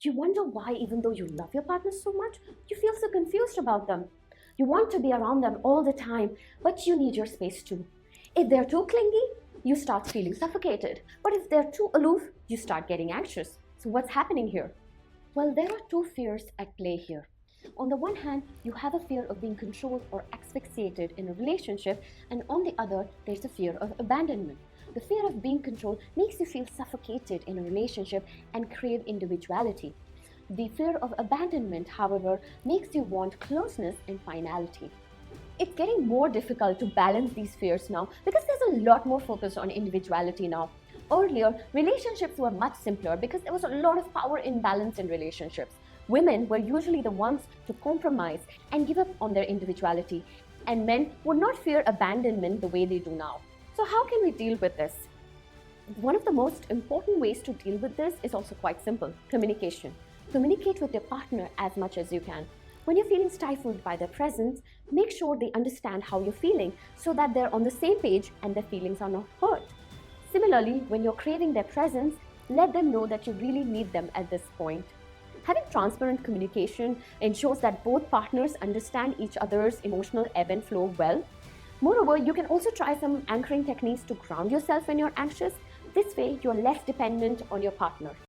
You wonder why, even though you love your partner so much, you feel so confused about them. You want to be around them all the time, but you need your space too. If they're too clingy, you start feeling suffocated. But if they're too aloof, you start getting anxious. So what's happening here? Well, there are two fears at play here. On the one hand, you have a fear of being controlled or asphyxiated in a relationship, and on the other, there's a fear of abandonment. The fear of being controlled makes you feel suffocated in a relationship and crave individuality. The fear of abandonment, however, makes you want closeness and finality. It's getting more difficult to balance these fears now because there's a lot more focus on individuality now. Earlier, relationships were much simpler because there was a lot of power imbalance in relationships. Women were usually the ones to compromise and give up on their individuality, and men would not fear abandonment the way they do now. So how can we deal with this? One of the most important ways to deal with this is also quite simple: communication. Communicate with your partner as much as you can. When you're feeling stifled by their presence, make sure they understand how you're feeling so that they're on the same page and their feelings are not hurt. Similarly, when you're craving their presence, let them know that you really need them at this point. Having transparent communication ensures that both partners understand each other's emotional ebb and flow well. Moreover, you can also try some anchoring techniques to ground yourself when you're anxious. This way, you're less dependent on your partner.